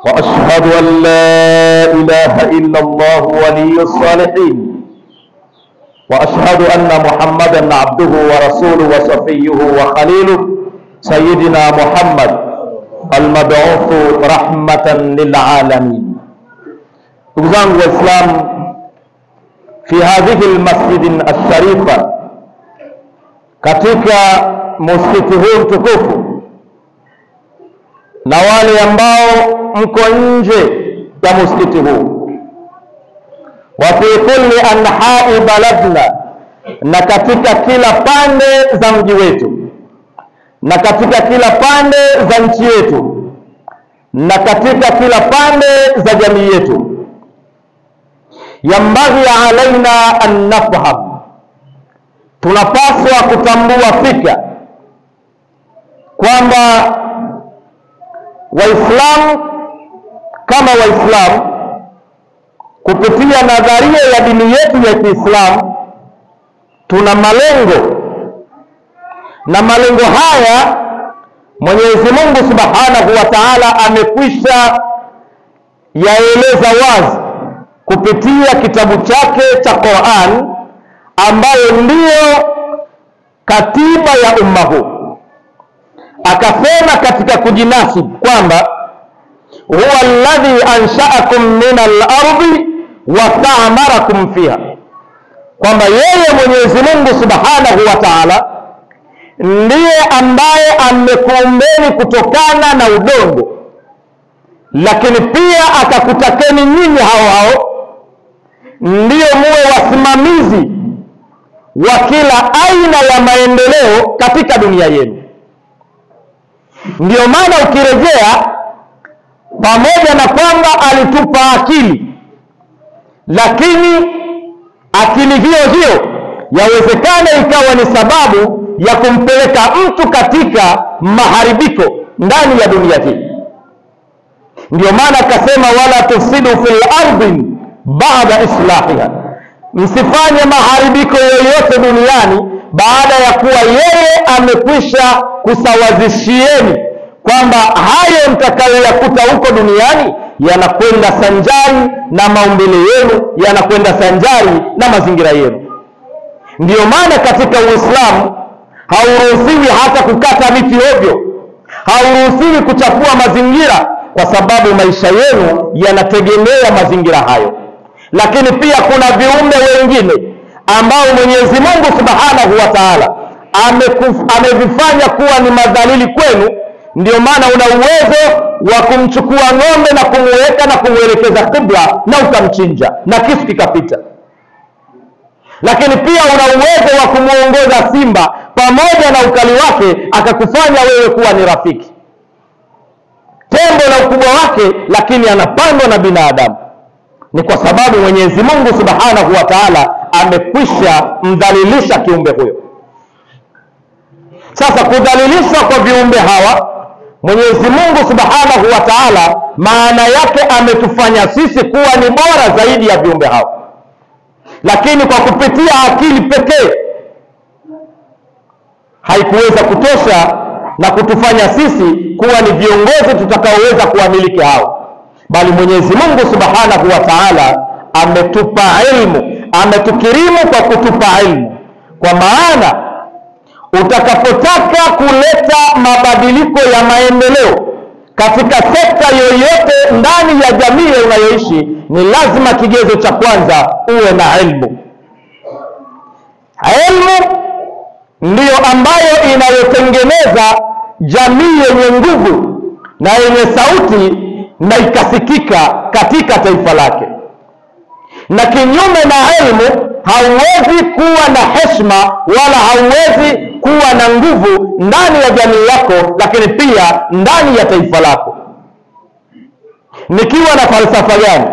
وأشهد أن لا إله إلا الله ولي الصالحين وأشهد أن محمدا عبده ورسوله وصفيه وخليله سيدنا محمد المبعوث رحمة للعالمين. Ndugu zangu Waislamu, fi hadhihi almasjid alsharifa, katika msikiti huu mtukufu, na wale ambao mko nje ya msikiti huu, wa fi kulli anha'i baladna, na katika kila pande za mji wetu, na katika kila pande za nchi yetu, na katika kila pande za jamii yetu, yambaghi alaina an nafham, tunapaswa kutambua fika kwamba Waislamu kama Waislamu, kupitia nadharia ya dini yetu ya Kiislamu, tuna malengo, na malengo haya Mwenyezi Mungu Subhanahu wa Ta'ala amekwisha yaeleza wazi kupitia kitabu chake cha Qur'an, ambayo ndiyo katiba ya umma huu. Akasema katika kujinasibu kwamba huwa alladhi ansha'akum min al-ardi wa ta'amarakum fiha, kwamba yeye Mwenyezi Mungu Subhanahu wa Ta'ala ndiye ambaye amekuumbeni kutokana na udongo, lakini pia akakutakeni nyinyi hao ndiyo muwe wasimamizi wa kila aina ya maendeleo katika dunia yenu. Ndiyo maana ukirejea, pamoja na kwamba alitupa akili, lakini akili hiyo yawezekana ikawa ni sababu ya kumpeleka mtu katika maharibiko ndani ya dunia hii. Ndiyo maana akasema, wala tufsidu fil ardi ba'da islahiha, msifanye maharibiko yoyote duniani baada ya kuwa yeye amekwisha kusawazishieni kwamba hayo mtakayoyakuta huko duniani yanakwenda sanjari na maumbile yenu, yanakwenda sanjari na mazingira yenu. Ndiyo maana katika Uislamu hauruhusiwi hata kukata miti ovyo, hauruhusiwi kuchafua mazingira, kwa sababu maisha yenu yanategemea mazingira hayo. Lakini pia kuna viumbe wengine ambao Mwenyezi Mungu Subhanahu wa Ta'ala amevifanya kuwa ni madhalili kwenu. Ndio maana una uwezo wa kumchukua ng'ombe na kumweka na kumwelekeza kibla na ukamchinja na kisu kikapita. Lakini pia una uwezo wa kumuongoza simba pamoja na ukali wake akakufanya wewe kuwa ni rafiki. Tembo na ukubwa wake, lakini anapandwa na binadamu. Ni kwa sababu Mwenyezi Mungu Subhanahu wa Ta'ala amekwisha mdhalilisha kiumbe huyo. Sasa kudhalilishwa kwa viumbe hawa, Mwenyezi Mungu Subhanahu wa Ta'ala maana yake ametufanya sisi kuwa ni bora zaidi ya viumbe hawa. Lakini kwa kupitia akili pekee haikuweza kutosha na kutufanya sisi kuwa ni viongozi tutakaoweza kuwamiliki hao, bali Mwenyezi Mungu Subhanahu wa Ta'ala ametupa ilmu, ametukirimu kwa kutupa ilmu. Kwa maana utakapotaka kuleta mabadiliko ya maendeleo katika sekta yoyote ndani ya jamii unayoishi, ni lazima kigezo cha kwanza uwe na ilmu. Ilmu ndiyo ambayo inayotengeneza jamii yenye nguvu na yenye sauti na ikasikika katika taifa lake. Na kinyume na ilmu hauwezi kuwa na heshima wala hauwezi kuwa na nguvu ndani ya jamii yako, lakini pia ndani ya taifa lako. Nikiwa na falsafa gani?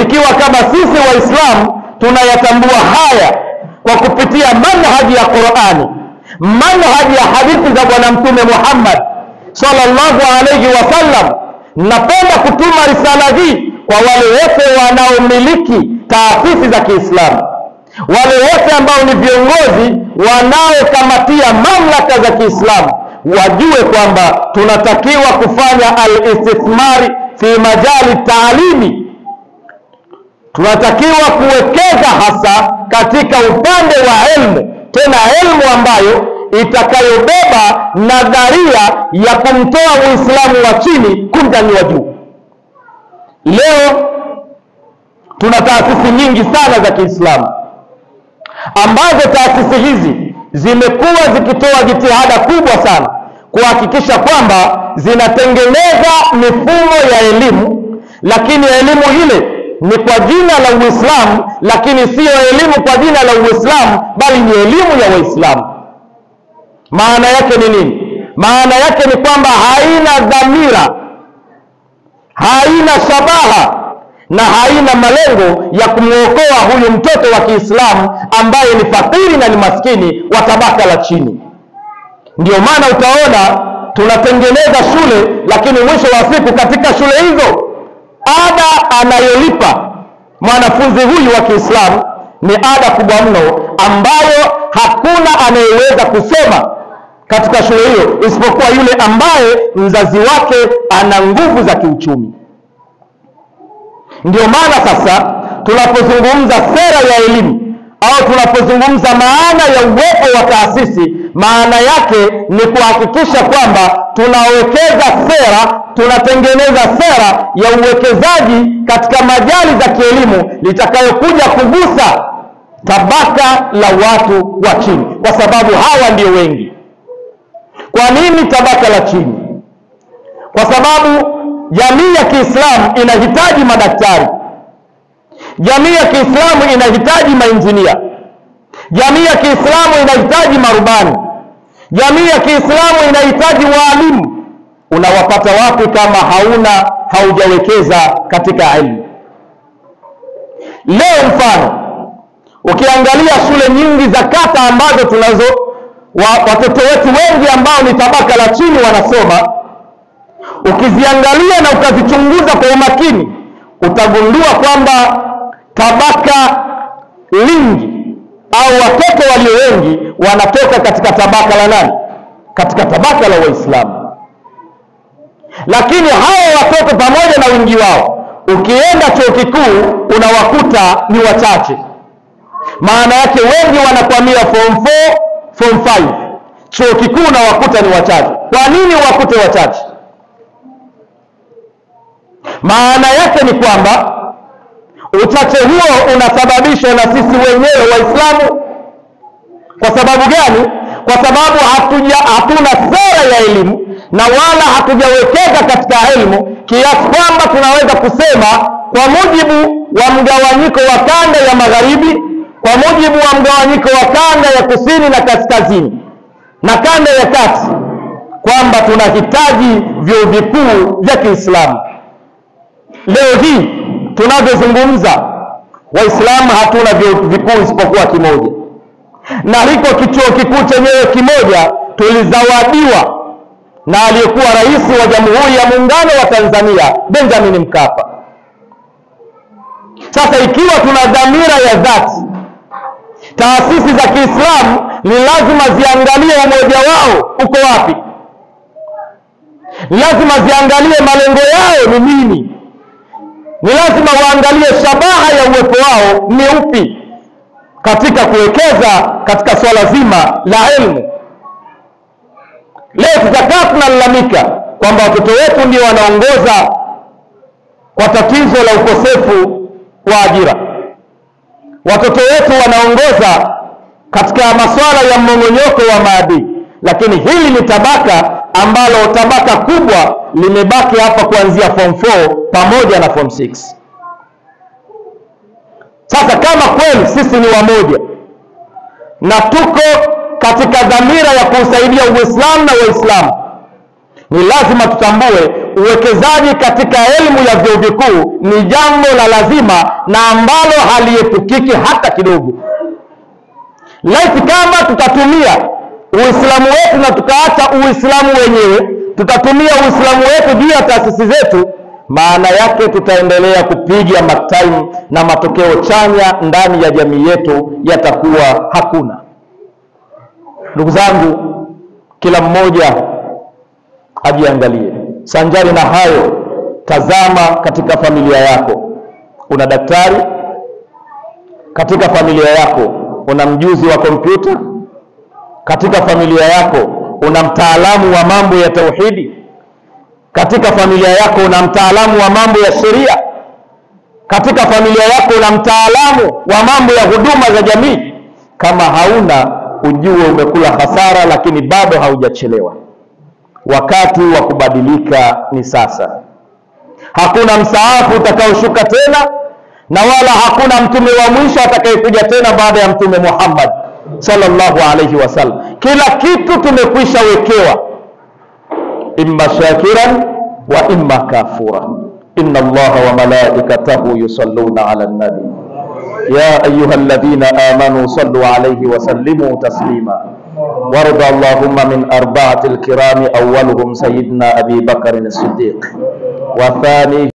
Ikiwa kama sisi Waislamu tunayatambua haya kwa kupitia manhaji ya Qur'ani, manhaji ya hadithi za Bwana Mtume Muhammad sallallahu alayhi wasallam, napenda kutuma risala hii kwa wale wote wanaomiliki taasisi za Kiislamu, wale wote ambao ni viongozi wanaokamatia mamlaka za Kiislamu, wajue kwamba tunatakiwa kufanya al-istithmari fi majali taalimi. Tunatakiwa kuwekeza hasa katika upande wa elimu, tena elimu ambayo itakayobeba nadharia ya kumtoa Uislamu wa chini kumnyanyua juu. Leo tuna taasisi nyingi sana za Kiislamu ambazo taasisi hizi zimekuwa zikitoa jitihada kubwa sana kuhakikisha kwamba zinatengeneza mifumo ya elimu, lakini elimu ile ni kwa jina la Uislamu, lakini sio elimu kwa jina la Uislamu, bali ni elimu ya Waislamu. Maana yake ni nini? Maana yake ni kwamba haina dhamira, haina shabaha na haina malengo ya kumwokoa huyu mtoto wa Kiislamu ambaye ni fakiri na ni maskini wa tabaka la chini. Ndio maana utaona tunatengeneza shule, lakini mwisho wa siku katika shule hizo ada anayolipa mwanafunzi huyu wa Kiislamu ni ada kubwa mno, ambayo hakuna anayeweza kusoma katika shule hiyo isipokuwa yule ambaye mzazi wake ana nguvu za kiuchumi. Ndio maana sasa tunapozungumza sera ya elimu au tunapozungumza maana ya uwepo wa taasisi, maana yake ni kuhakikisha kwamba tunawekeza sera, tunatengeneza sera ya uwekezaji katika majali za kielimu litakayokuja kugusa tabaka la watu wa chini, kwa sababu hawa ndio wengi. Kwa nini tabaka la chini? Kwa sababu jamii ya Kiislamu inahitaji madaktari, jamii ya Kiislamu inahitaji mainjinia, jamii ya Kiislamu inahitaji marubani, jamii ya Kiislamu inahitaji waalimu. Unawapata wapi kama haujawekeza katika elimu? Leo mfano, ukiangalia shule nyingi za kata ambazo tunazo watoto wetu wengi ambao ni tabaka la chini wanasoma, ukiziangalia na ukazichunguza kwa umakini, utagundua kwamba tabaka lingi au watoto walio wengi wanatoka katika tabaka la nani? Katika tabaka la Waislamu. Lakini hao watoto pamoja na wingi wao, ukienda chuo kikuu unawakuta ni wachache. Maana yake wengi wanakwamia form 4, form 5. Chuo kikuu unawakuta ni wachache. Kwa nini wakute wachache? Maana yake ni kwamba uchache huo unasababishwa na sisi wenyewe Waislamu. Kwa sababu gani? Kwa sababu hatuna sera ya elimu na wala hatujawekeza katika elimu kiasi kwamba tunaweza kusema kwa mujibu wa mgawanyiko wa kanda ya magharibi, kwa mujibu wa mgawanyiko wa kanda ya kusini na kaskazini na kanda ya kati, kwamba tunahitaji vyuo vikuu vya Kiislamu. Leo hii tunavyozungumza, Waislamu hatuna vyuo vikuu isipokuwa kimoja, na hiko kichuo kikuu chenyewe kimoja tulizawadiwa na aliyekuwa rais wa Jamhuri ya Muungano wa Tanzania, Benjamin Mkapa. Sasa ikiwa tuna dhamira ya dhati, taasisi za Kiislamu ni lazima ziangalie umoja wao uko wapi, lazima ziangalie malengo yao ni nini, ni lazima waangalie shabaha ya uwepo wao ni upi katika kuwekeza katika swala zima la elimu. Leo tutakaa tunalalamika kwamba watoto wetu ndio wanaongoza kwa tatizo la ukosefu wa ajira, watoto wetu wanaongoza katika masuala ya mmong'onyoko wa maadili, lakini hili ni tabaka ambalo tabaka kubwa limebaki hapa kuanzia form 4 pamoja na form 6. Sasa kama kweli sisi ni wamoja na tuko katika dhamira ya kusaidia Uislamu na Waislamu, ni lazima tutambue uwekezaji katika elimu ya vyuo vikuu ni jambo la lazima na ambalo haliepukiki hata kidogo. Laiti kama tutatumia Uislamu wetu na tukaacha Uislamu wenyewe, tutatumia Uislamu wetu juu ya taasisi zetu, maana yake tutaendelea kupiga maktaimu na matokeo chanya ndani ya jamii yetu yatakuwa hakuna. Ndugu zangu, kila mmoja ajiangalie. Sanjari na hayo, tazama katika familia yako, una daktari katika familia yako, una mjuzi wa kompyuta katika familia yako, una mtaalamu wa mambo ya tauhidi katika familia yako, una mtaalamu wa mambo ya sheria katika familia yako, una mtaalamu wa mambo ya huduma za jamii. Kama hauna, ujue umekula hasara, lakini bado haujachelewa. Wakati wa kubadilika ni sasa. Hakuna msaafu utakaoshuka tena, na wala hakuna mtume wa mwisho atakayekuja tena baada ya Mtume Muhammad sallallahu alayhi wasallam. Kila kitu tumekwisha wekewa, imma shakiran wa imma kafura. Inna Allaha wa malaikatahu yusalluna ala nabi ya ayyuhalladhina amanu sallu alayhi wa sallimu taslima. وارض اللهم من أربعة الكرام أولهم سيدنا أبي بكر الصديق، وثاني